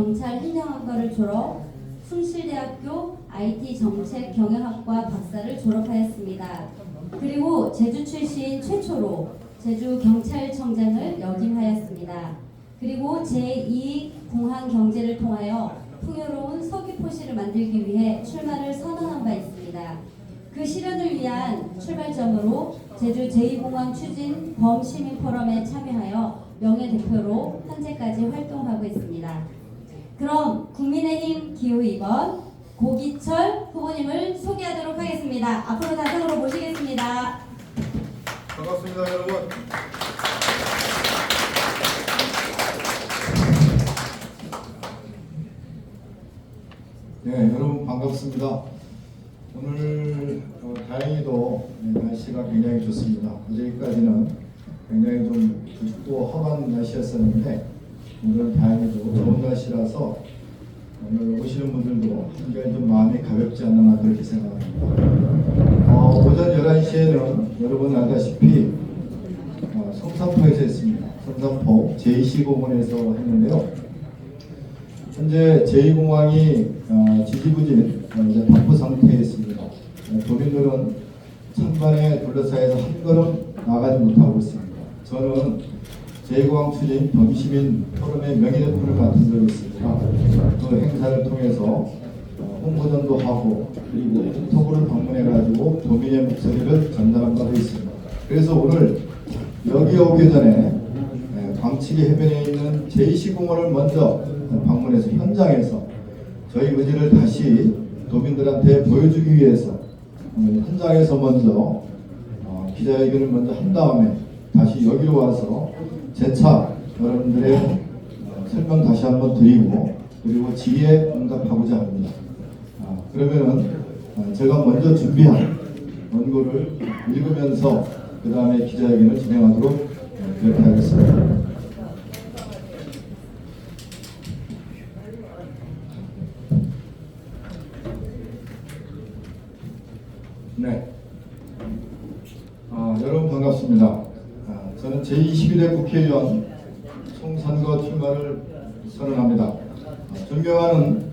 경찰 행정학과를 졸업, 숭실대학교 IT 정책 경영학과 박사를 졸업하였습니다. 그리고 제주 출신 최초로 제주 경찰청장을 역임하였습니다. 그리고 제2공항 경제를 통하여 풍요로운 서귀포시를 만들기 위해 출마를 선언한 바 있습니다. 그 실현을 위한 출발점으로 제주 제2공항 추진 범시민 포럼에 참여하여 명예대표로 현재까지 활동하고 있습니다. 그럼 국민의힘 기호 2번 고기철 후보님을 소개하도록 하겠습니다. 앞으로 단상으로 모시겠습니다. 반갑습니다, 여러분. 네, 여러분 반갑습니다. 오늘 다행히도 날씨가 굉장히 좋습니다. 어제까지는 굉장히 좀 춥고 험한 날씨였었는데 오늘은 다행히도 좋은 날씨라서 오늘 오시는 분들도 굉장히 좀 마음이 가볍지 않나 그렇게 생각합니다. 오전 11시에는 여러분 알다시피 성산포에서 했습니다. 성산포 제2시공원에서 했는데요. 현재 제2공항이 지지부진 이제 바쁘 상태에 있습니다. 도민들은 찬반에 둘러싸여서 한 걸음 나가지 못하고 있습니다. 저는 제2공항 추진 범시민 포럼의 명예대표를 맡은 적이 있습니다. 그 행사를 통해서 홍보전도 하고 그리고 인터뷰를 방문해가지고 도민의 목소리를 전달한 바도 있습니다. 그래서 오늘 여기 오기 전에 광치리 해변에 있는 제2시공원을 먼저 방문해서 현장에서 저희 의지를 다시 도민들한테 보여주기 위해서 현장에서 먼저 기자회견을 먼저 한 다음에 다시 여기로 와서 재차 여러분들의 설명 다시 한번 드리고 그리고 질의에 응답하고자 합니다. 그러면은 제가 먼저 준비한 원고를 읽으면서 그 다음에 기자회견을 진행하도록 그렇게 하겠습니다. 네, 여러분 반갑습니다. 저는 제22대 국회의원 총선거 출마를 선언합니다. 존경하는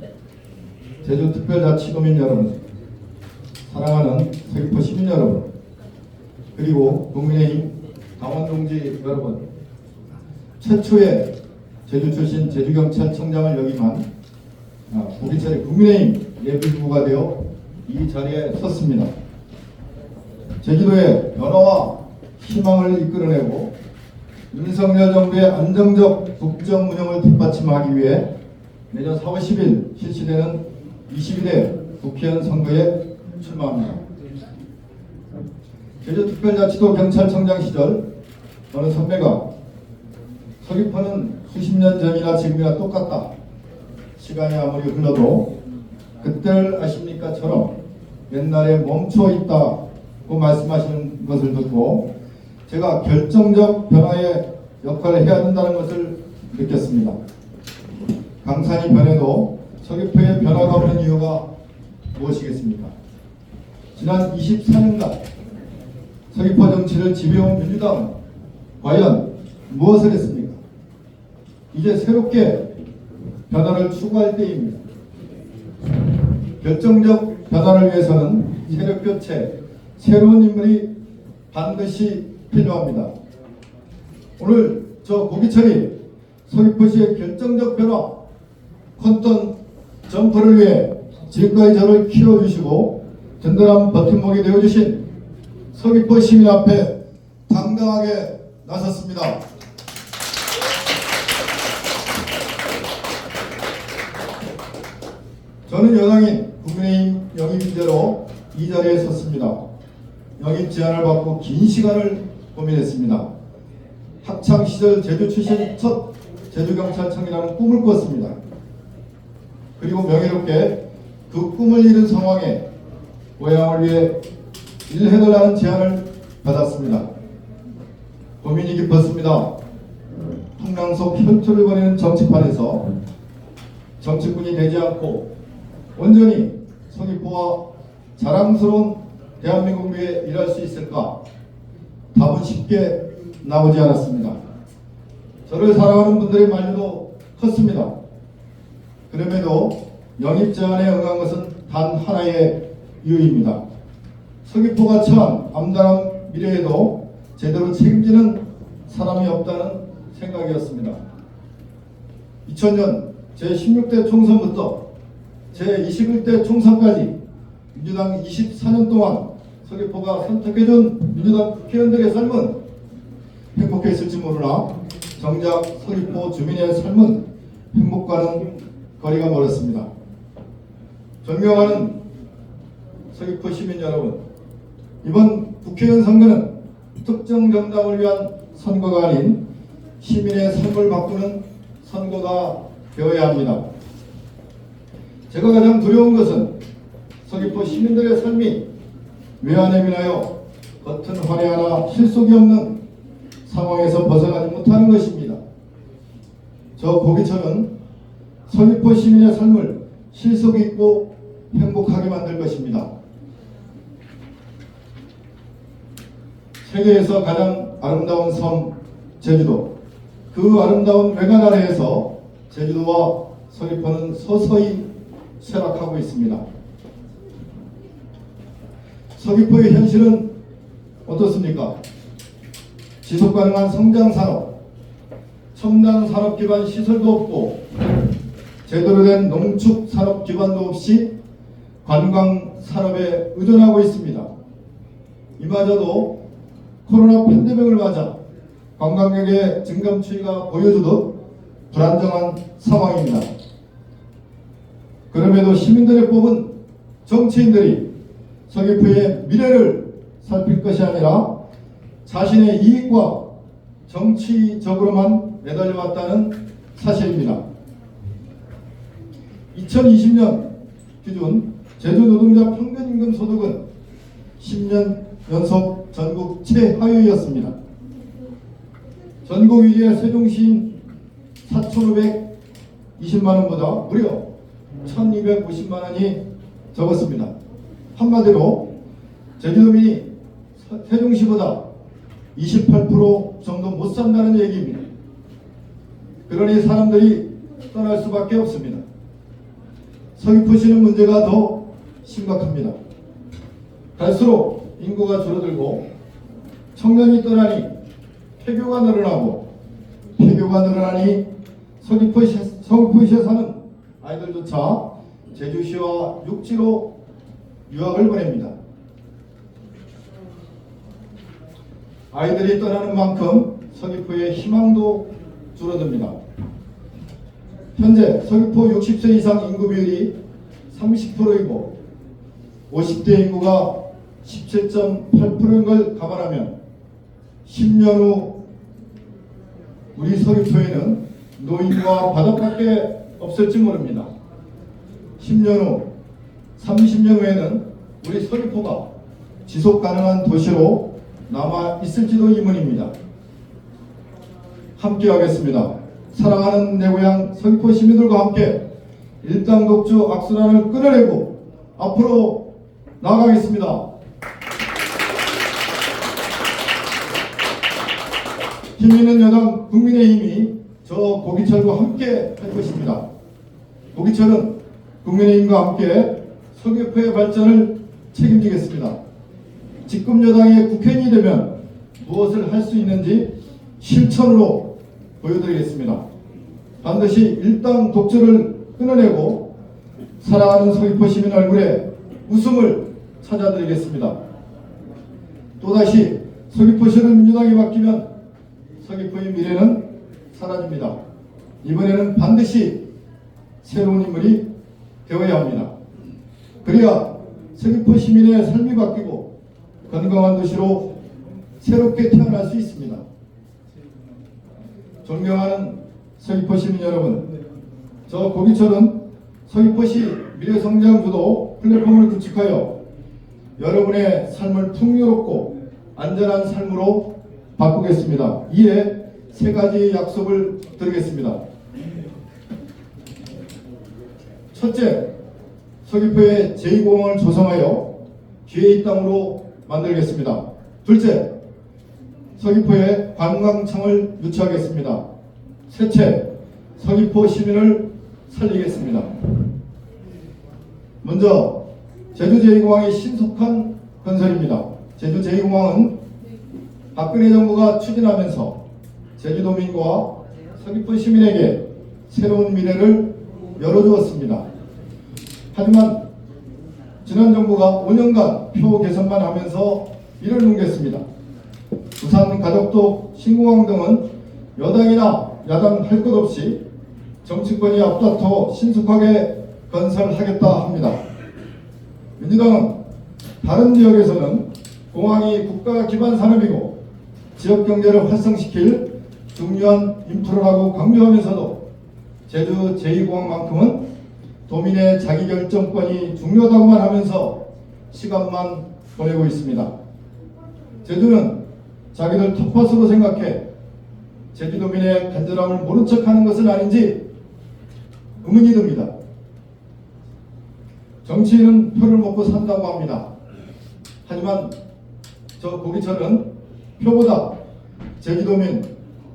제주특별자치도민 여러분, 사랑하는 서귀포 시민 여러분, 그리고 국민의힘 당원동지 여러분, 최초의 제주 출신 제주경찰청장을 역임한 고기철의 국민의힘 예비후보가 되어 이 자리에 섰습니다. 제주도의 변화와 희망을 이끌어내고 윤석열 정부의 안정적 국정 운영을 뒷받침하기 위해 내년 4월 10일 실시되는 22대 국회의원 선거에 출마합니다. 제주특별자치도 경찰청장 시절 어느 선배가 서귀포는 수십 년 전이나 지금이나 똑같다. 시간이 아무리 흘러도 그때를 아십니까처럼 옛날에 멈춰 있다고 말씀하시는 것을 듣고 제가 결정적 변화의 역할을 해야 된다는 것을 느꼈습니다. 강산이 변해도 서귀포에 변화가 없는 이유가 무엇이겠습니까? 지난 24년간 서귀포 정치를 지배해온 민주당은 과연 무엇을 했습니까? 이제 새롭게 변화를 추구할 때입니다. 결정적 변화를 위해서는 세력 교체, 새로운 인물이 반드시 필요합니다. 오늘 저 고기철이 서귀포시의 결정적 변화, 컨턴 점퍼를 위해 지금까지 저를 키워주시고 든든한 버팀목이 되어주신 서귀포 시민 앞에 당당하게 나섰습니다. 저는 여당인 국민의힘 영입인재로 이 자리에 섰습니다. 영입 제안을 받고 긴 시간을 고민했습니다. 학창시절 제주 출신 첫 제주경찰청이라는 꿈을 꿨습니다. 그리고 명예롭게 그 꿈을 이룬 상황에 고향을 위해 일해달라는 제안을 받았습니다. 고민이 깊었습니다. 풍랑 속 혈투를 벌이는 정치판에서 정치꾼이 되지 않고 온전히 서귀포와 자랑스러운 대한민국 위에 일할 수 있을까? 답은 쉽게 나오지 않았습니다. 저를 사랑하는 분들의 만류도 컸습니다. 그럼에도 영입 제안에 응한 것은 단 하나의 이유입니다. 서귀포가 처한 암담한 미래에도 제대로 책임지는 사람이 없다는 생각이었습니다. 2000년 제16대 총선부터 제21대 총선까지 민주당 24년 동안 서귀포가 선택해준 민주당 국회의원들의 삶은 행복했을지 모르나 정작 서귀포 주민의 삶은 행복과는 거리가 멀었습니다. 존경하는 서귀포 시민 여러분, 이번 국회의원 선거는 특정 정당을 위한 선거가 아닌 시민의 삶을 바꾸는 선거가 되어야 합니다. 제가 가장 두려운 것은 서귀포 시민들의 삶이 외환에 민하여 겉은 화려하나 실속이 없는 상황에서 벗어나지 못하는 것입니다. 저 고기철은 서귀포 시민의 삶을 실속 있고 행복하게 만들 것입니다. 세계에서 가장 아름다운 섬 제주도, 그 아름다운 외관 아래에서 제주도와 서귀포는 서서히 쇠락하고 있습니다. 서귀포의 현실은 어떻습니까? 지속가능한 성장산업, 첨단 산업 기반 시설도 없고 제대로 된 농축 산업 기반도 없이 관광 산업에 의존하고 있습니다. 이마저도 코로나 팬데믹을 맞아 관광객의 증감 추이가 보여주듯 불안정한 상황입니다. 그럼에도 시민들의 뽑은 정치인들이 서귀포의 미래를 살필 것이 아니라 자신의 이익과 정치적으로만 매달려왔다는 사실입니다. 2020년 기준 제주 노동자 평균 임금 소득은 10년 연속 전국 최하위였습니다. 전국 1위의 세종시인 4,520만 원보다 무려 1,250만 원이 적었습니다. 한마디로 제주도민이 세종시보다 28% 정도 못 산다는 얘기입니다. 그러니 사람들이 떠날 수밖에 없습니다. 서귀포시는 문제가 더 심각합니다. 갈수록 인구가 줄어들고 청년이 떠나니 폐교가 늘어나고 폐교가 늘어나니 서귀포시에 사는 아이들조차 제주시와 육지로 유학을 보냅니다. 아이들이 떠나는 만큼 서귀포의 희망도 줄어듭니다. 현재 서귀포 60세 이상 인구 비율이 30%이고 50대 인구가 17.8%인 걸 감안하면 10년 후 우리 서귀포에는 노인과 바닷밖에 없을지 모릅니다. 10년 후, 30년 후에는 우리 서귀포가 지속가능한 도시로 남아 있을지도 의문입니다. 함께 하겠습니다. 사랑하는 내 고향 서귀포 시민들과 함께 일당독주 악순환을 끊어내고 앞으로 나아가겠습니다. 힘있는 여당 국민의힘이 저 고기철과 함께 할 것입니다. 고기철은 국민의힘과 함께 서귀포의 발전을 책임지겠습니다. 집권 여당의 국회의원이 되면 무엇을 할 수 있는지 실천으로 보여드리겠습니다. 반드시 일당 독주를 끊어내고 사랑하는 서귀포 시민 얼굴에 웃음을 찾아드리겠습니다. 또다시 서귀포시를 민주당이 바뀌면 서귀포의 미래는 사라집니다. 이번에는 반드시 새로운 인물이 되어야 합니다. 그래야 서귀포 시민의 삶이 바뀌고 건강한 도시로 새롭게 태어날 수 있습니다. 존경하는 서귀포 시민 여러분, 저 고기철은 서귀포시 미래성장주도 플랫폼을 구축하여 여러분의 삶을 풍요롭고 안전한 삶으로 바꾸겠습니다. 이에 세 가지 약속을 드리겠습니다. 첫째, 서귀포에 제2공항을 조성하여 기회의 땅으로 만들겠습니다. 둘째, 서귀포에 관광청을 유치하겠습니다. 셋째, 서귀포 시민을 살리겠습니다. 먼저 제주 제2공항의 신속한 건설입니다. 제주 제2공항은 박근혜 정부가 추진하면서 제주도민과 서귀포 시민에게 새로운 미래를 열어주었습니다. 하지만 지난 정부가 5년간 표 개선만 하면서 이를 뭉갰습니다. 부산 가덕도 신공항 등은 여당이나 야당 할 것 없이 정치권이 앞다퉈 신속하게 건설하겠다 합니다. 민주당은 다른 지역에서는 공항이 국가 기반 산업이고 지역 경제를 활성시킬 중요한 인프라라고 강조하면서도 제주 제2공항만큼은 도민의 자기결정권이 중요하다고만 하면서 시간만 보내고 있습니다. 제주는 자기들 텃밭으로 생각해 제주도민의 간절함을 모른 척하는 것은 아닌지 의문이 듭니다. 정치인은 표를 먹고 산다고 합니다. 하지만 저 고기철은 표보다 제주도민,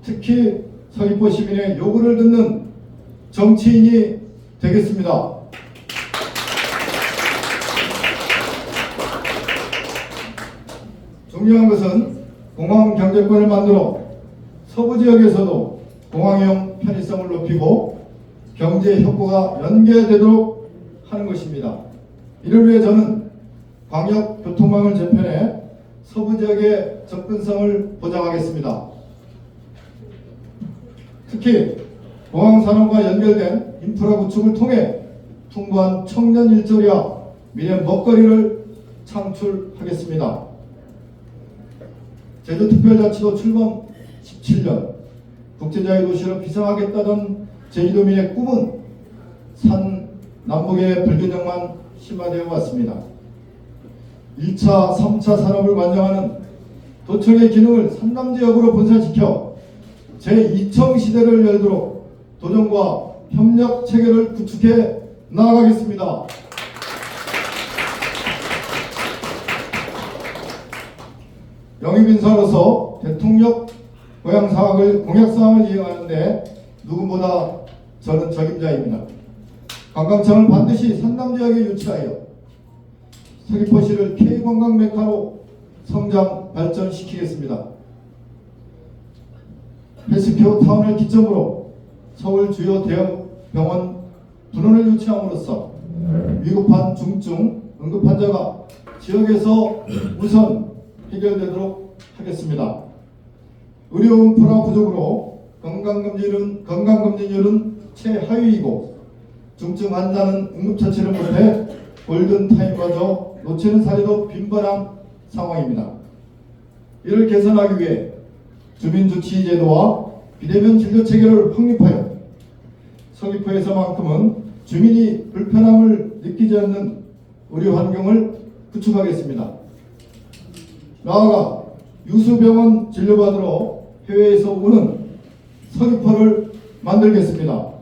특히 서귀포 시민의 요구를 듣는 정치인이 되겠습니다. 중요한 것은 공항 경제권을 만들어 서부 지역에서도 공항형 편의성을 높이고 경제 효과가 연계되도록 하는 것입니다. 이를 위해 저는 광역 교통망을 재편해 서부 지역의 접근성을 보장하겠습니다. 특히 공항 산업과 연결된 인프라 구축을 통해 풍부한 청년 일자리와 미래 먹거리를 창출하겠습니다. 제주특별자치도 출범 17년 국제자유 도시로 비상하겠다던 제주도민의 꿈은 산 남북의 불균형만 심화되어 왔습니다. 1차, 3차 산업을 관장하는 도청의 기능을 산남지역으로 분산시켜 제2청 시대를 열도록 도정과 협력 체계를 구축해 나아가겠습니다. 영입인사로서 대통령 공약사항을 이행하는데 누구보다 저는 적임자입니다. 관광청을 반드시 산남지역에 유치하여 서귀포시를 K관광 메카로 성장 발전시키겠습니다. 헬스케어 타운을 기점으로 서울 주요 대형 병원 분원을 유치함으로써 위급한 중증 응급 환자가 지역에서 우선 해결되도록 하겠습니다. 의료 인프라 부족으로 건강검진율은 최하위이고 중증 환자는 응급처치를 못해 골든타임마저 놓치는 사례도 빈번한 상황입니다. 이를 개선하기 위해 주민주치제도와 비대면 진료체계를 확립하여 서귀포에서만큼은 주민이 불편함을 느끼지 않는 의료 환경을 구축하겠습니다. 나아가 유수병원 진료받으러 해외에서 오는 서귀포를 만들겠습니다.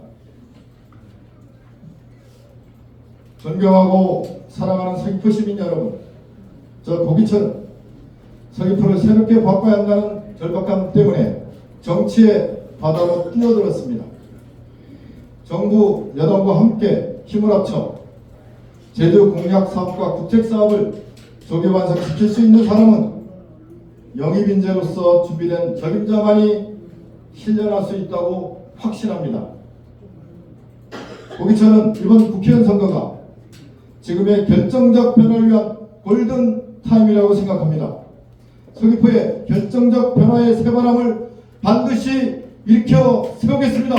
존경하고 사랑하는 서귀포 시민 여러분, 저 고기철은 서귀포를 새롭게 바꿔야 한다는 절박함 때문에 정치의 바다로 뛰어들었습니다. 정부 여당과 함께 힘을 합쳐 제주 공약 사업과 국책 사업을 조기 완성시킬 수 있는 사람은 영입인재로서 준비된 적임자만이 실현할 수 있다고 확신합니다. 고기철은 이번 국회의원 선거가 지금의 결정적 변화를 위한 골든 타임이라고 생각합니다. 서귀포의 결정적 변화의 새바람을 반드시 일으켜 세우겠습니다.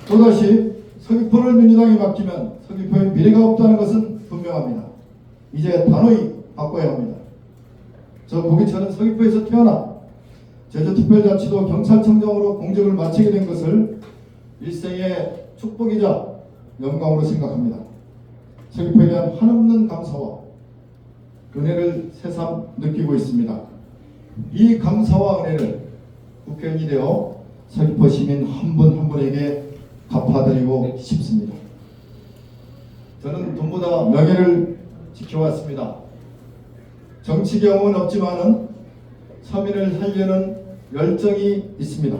또다시 서귀포를 민주당에 맡기면 서귀포에 미래가 없다는 것은 분명합니다. 이제 단호히 바꿔야 합니다. 저 고기철은 서귀포에서 태어나 제주특별자치도 경찰청장으로 공직을 마치게 된 것을 일생의 축복이자 영광으로 생각합니다. 서귀포에 대한 한없는 감사와 은혜를 새삼 느끼고 있습니다. 이 감사와 은혜를 국회의원이 되어 서귀포 시민 한 분 한 분에게 갚아드리고 싶습니다. 저는 돈보다 명예를 지켜왔습니다. 정치 경험은 없지만은 서민을 살리는 열정이 있습니다.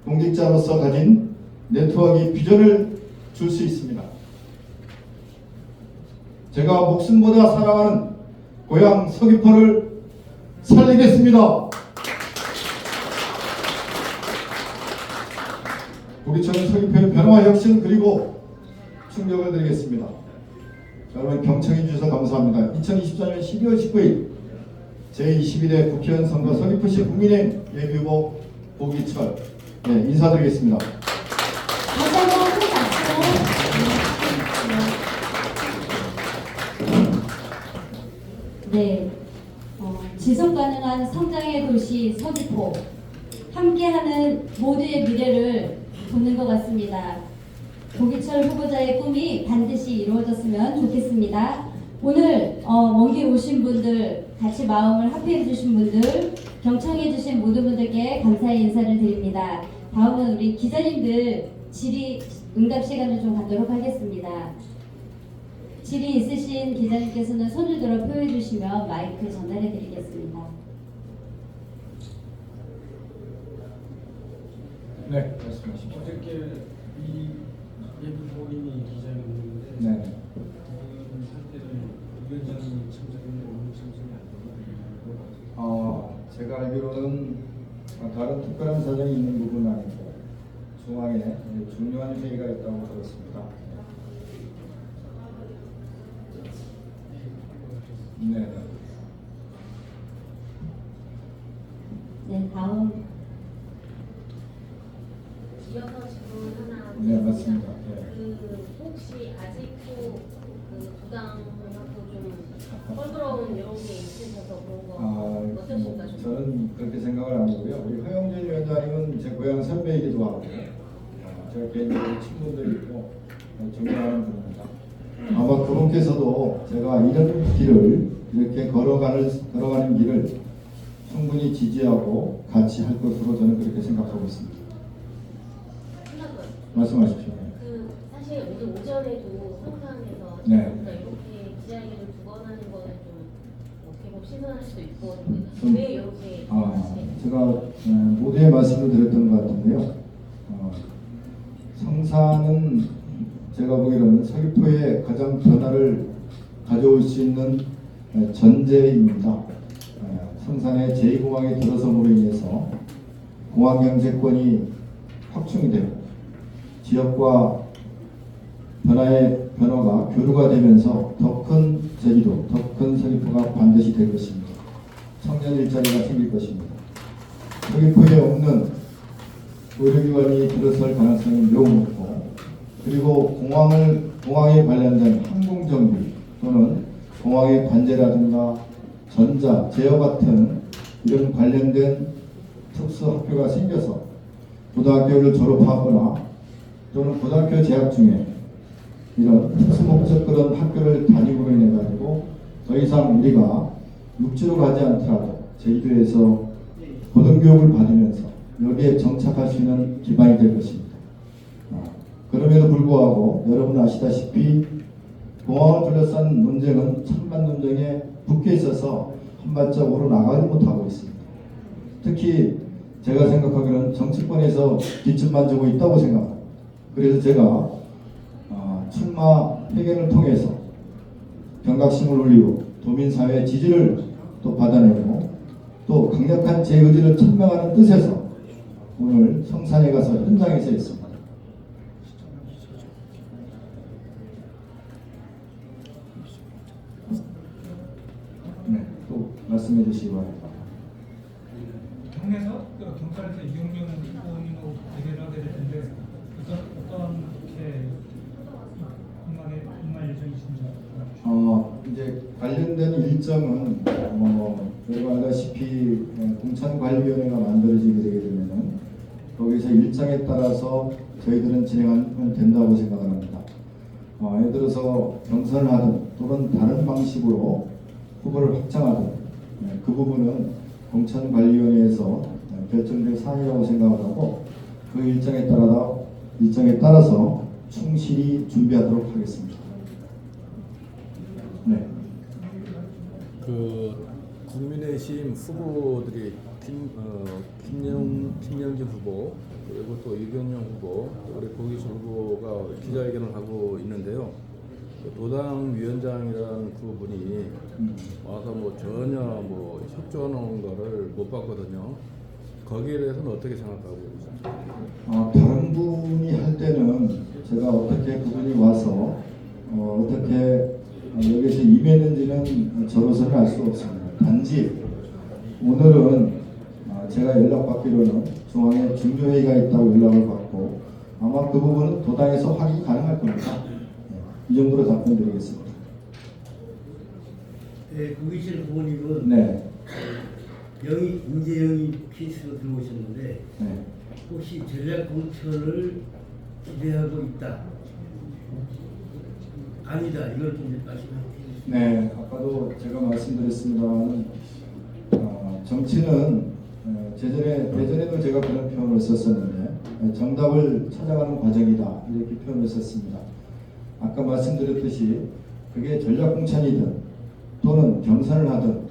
공직자로서 가진 네트워크의 비전을 줄 수 있습니다. 제가 목숨보다 사랑하는 고향 서귀포를 살리겠습니다. 고기천은 서귀포의 변화와 혁신 그리고 충격을 드리겠습니다. 여러분 경청해 주셔서 감사합니다. 2024년 12월 19일 제21대 국회의원 선거 서귀포시 국민의힘 예비후보 고기철 인사드리겠습니다. 다시 한번 큰 박수. 네, 지속 가능한 성장의 도시 서귀포, 함께하는 모두의 미래를 보는 것 같습니다. 고기철 후보자의 꿈이 반드시 이루어졌으면 좋겠습니다. 오늘 먼 길 오신 분들, 같이 마음을 합해해 주신 분들, 경청해 주신 모든 분들께 감사의 인사를 드립니다. 다음은 우리 기자님들 질의 응답 시간을 좀 갖도록 하겠습니다. 질의 있으신 기자님께서는 손을 들어 표해 주시면 마이크 전달해 드리겠습니다. 네, 말씀하십시오. 어저께 이 예비 본인이 기자였는데 네. 그분 할 때는 위원장님이 참석했는데 오늘 참석이 안 되고 제가 알기로는 다른 특별한 사정이 있는 부분은 아니고 중앙에 중요한 회의가 있다고 들었습니다. 네. 네, 다음. 이어서 질문 하나 네, 맞습니다. 네. 그 혹시 아직도 그 부당하고 좀 뻘끄러운 이런 게 있으셔서 그런 거 어떠신가 좀? 저는 그렇게 생각을 안 하고요. 우리 허영진 위원장님은 제 고향 선배이기도 하고 제가 개인적으로 친분도 있고 존경하는 분입니다. 아마 그분께서도 제가 이런 길을 이렇게 걸어가는 길을 충분히 지지하고 같이 할 것으로 저는 그렇게 생각하고 있습니다. 말씀하십시오. 그 사실 오늘 오전에도 성산에서 네. 이렇게 기자회견을 두 번 하는 거는 좀 어떻게 보면 신선할 수도 있거든요. 좀- 왜 이렇게 하시는지. 제가 모두의 말씀을 드렸던 것 같은데요. 성산은 제가 보기로는 서귀포에 가장 변화를 가져올 수 있는 전제입니다. 성산의 제2공항에 들어섬으로 인해서 공항 경제권이 확충이 되고 지역과 변화가 교류가 되면서 더 큰 제주도, 더 큰 서귀포가 반드시 될 것입니다. 청년 일자리가 생길 것입니다. 서귀포에 없는 의료기관이 들어설 가능성이 매우 높고, 그리고 공항에 관련된 항공정비 또는 공항의 관제라든가 전자, 제어 같은 이런 관련된 특수학교가 생겨서 고등학교를 졸업하거나 또는 고등학교 재학 중에 이런 특수목적 그런 학교를 다니므로 인해 가지고 더 이상 우리가 육지로 가지 않더라도 제주도에서 고등교육을 받으면서 여기에 정착할 수 있는 기반이 될 것입니다. 그럼에도 불구하고 여러분 아시다시피 공항을 둘러싼 논쟁은 찬반 논쟁에 붙게 있어서 한 발짝으로 나가지 못하고 있습니다. 특히 제가 생각하기로는 정치권에서 뒷짐만 지고 있다고 생각합니다. 그래서 제가 출마 회견을 통해서 경각심을 울리고 도민사회의 지지를 또 받아내고 또 강력한 제 의지를 천명하는 뜻에서 오늘 성산에 가서 현장에서 있습니다. 네, 또 말씀해 주시기 바랍니다. 경에서 경찰에서 이용용 의원님하고 대결을 하게 될 텐데 어떻게 임할 예정이신지. 이제 관련된 일정은 여러분 알다시피 공천관리위원회가 만들어지게 되게 되면은 거기서 일정에 따라서 저희들은 진행하면 된다고 생각을 합니다. 예를 들어서 경선을 하든 또는 다른 방식으로 후보를 확정하든 그 부분은 공천관리위원회에서 결정될 사항이라고 생각을 하고 그 일정에 따라서 충실히 준비하도록 하겠습니다. 네. 그 국민의힘 후보들이 김영진 후보 그리고 또 이병영 후보 또 우리 고기철 후보가 기자회견을 하고 있는데요. 그 도당 위원장이라는 그 분이 와서 뭐 전혀 뭐 협조하는 거를 못 봤거든요. 거기에 대해서는 어떻게 생각하고 계십니까? 다른 분이 할 때는 제가 어떻게 그분이 와서 어떻게 여기서 임했는지는 저로서는 알 수 없습니다. 단지 오늘은 제가 연락받기로는 중앙에 중조회의가 있다고 연락을 받고 아마 그 부분은 도당에서 확인이 가능할 겁니다. 이 정도로 답변드리겠습니다. 네, 고기실 부모님은 네. 인재영입 케이스로 들어오셨는데 네. 혹시 전략 공천을 기대하고 있다? 아니다. 이걸 좀 말씀해 주세요. 네, 아까도 제가 말씀드렸습니다만 정치는 예전에도 제가 그런 표현을 썼었는데 정답을 찾아가는 과정이다 이렇게 표현을 썼습니다. 아까 말씀드렸듯이 그게 전략공천이든 또는 경선을 하든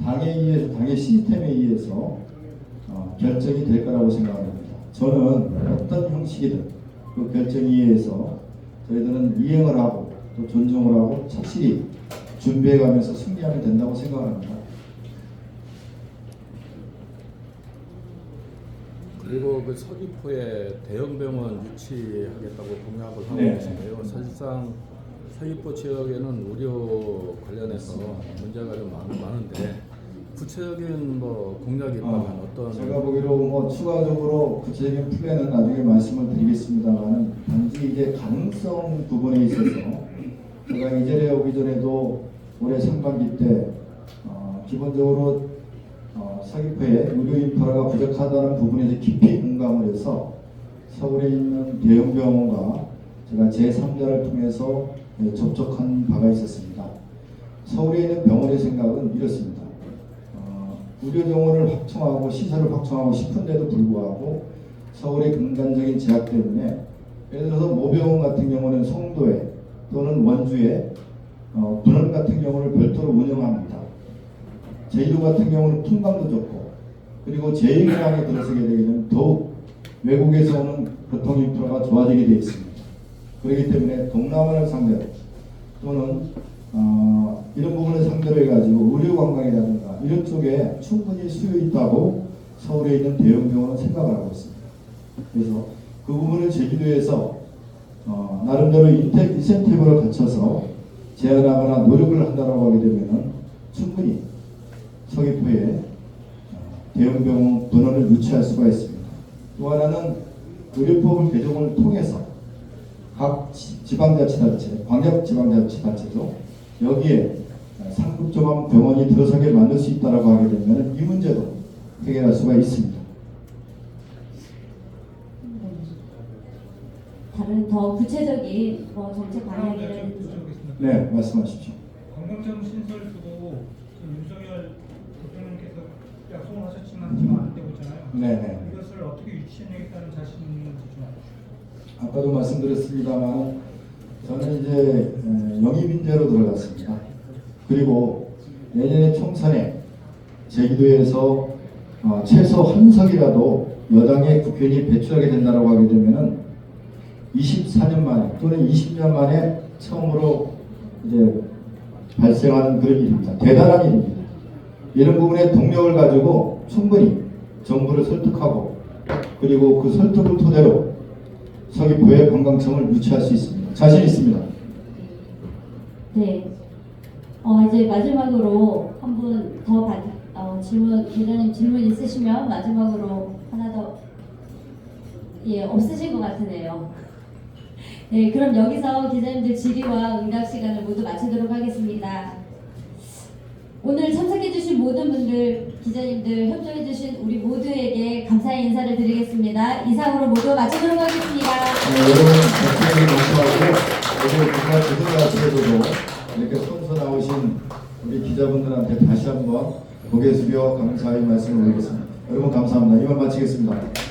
당에 의해서 당의 시스템에 의해서 결정이 될 거라고 생각합니다. 저는 어떤 형식이든 그 결정에 의해서 저희들은 이행을 하고 또 존중을 하고 착실히 준비해가면서 승리하면 된다고 생각합니다. 그리고 그 서귀포에 대형 병원 유치하겠다고 공약을 하고 네. 계신데요. 사실상 서귀포 지역에는 의료 관련해서 문제가 좀 많은데 구체적인 뭐 공약이 있다면 어떤? 제가 보기로 뭐 추가적으로 구체적인 플랜은 나중에 말씀을 드리겠습니다만 단지 이제 가능성 부분에 있어서 제가 이전에 오기 전에도 올해 상반기 때 기본적으로 서귀포에 의료 인프라가 부족하다는 부분에서 깊이 공감을 해서 서울에 있는 대형 병원과 제가 제3자를 통해서 접촉한 바가 있었습니다. 서울에 있는 병원의 생각은 이렇습니다. 의료 정원을 확충하고 시설을 확충하고 싶은데도 불구하고 서울의 근간적인 제약 때문에 예를 들어서 모병원 같은 경우는 송도에 또는 원주에 분원 같은 경우를 별도로 운영합니다. 제주도 같은 경우는 풍광도 좋고 그리고 제1공항에 들어서게 되면 더욱 외국에서 오는 교통 인프라가 좋아지게 되어 있습니다. 그렇기 때문에 동남아를 상대로 또는 이런 부분을 상대로 해가지고 의료 관광이라든가 이런 쪽에 충분히 수요 있다고 서울에 있는 대형 병원은 생각을 하고 있습니다. 그래서 그 부분을 제주도에서 나름대로 인센티브를 갖춰서 제안하거나 노력을 한다고 하게 되면 충분히 서귀포에 대형 병원 분원을 유치할 수가 있습니다. 또 하나는 의료법을 개정을 통해서 각 지방자치단체, 광역지방자치단체도 여기에 상급종합 병원이 들어서게 만들 수 있다고 하게 되면 이 문제도 해결할 수가 있습니다. 다른 더 구체적인 정책 방향이라든지. 네, 말씀하십시오. 관광청 신설 두고 윤석열 대통령께서 약속을 하셨지만 지금 안 되고 있잖아요. 네네. 이것을 어떻게 유치해내겠다는 자신이 있는지 좀 알려주시죠. 아까도 말씀드렸습니다만 저는 이제 영입인재로 들어갔습니다. 그리고 내년에 총선에 제주도에서 최소 한 석이라도 여당의 국회의원이 배출하게 된다고 하게 되면은 24년 만에 또는 20년 만에 처음으로 이제 발생한 그런 일입니다. 대단한 일입니다. 이런 부분에 동력을 가지고 충분히 정부를 설득하고 그리고 그 설득을 토대로 서귀포의 관광청을 유치할 수 있습니다. 자신 있습니다. 네. 이제 마지막으로 한 분 더 질문, 기자님 질문 있으시면 마지막으로 하나 더, 없으신 것 같으네요. 네, 그럼 여기서 기자님들 질의와 응답 시간을 모두 마치도록 하겠습니다. 오늘 참석해주신 모든 분들, 기자님들, 협조해주신 우리 모두에게 감사의 인사를 드리겠습니다. 이상으로 모두 마치도록 하겠습니다. 여러분 박수를 감사하고 오늘 국가 기자협회에서도 이렇게 손서 나오신 우리 기자분들한테 다시 한번 고개 숙여 감사의 말씀을 드리겠습니다. 여러분 감사합니다. 이만 마치겠습니다.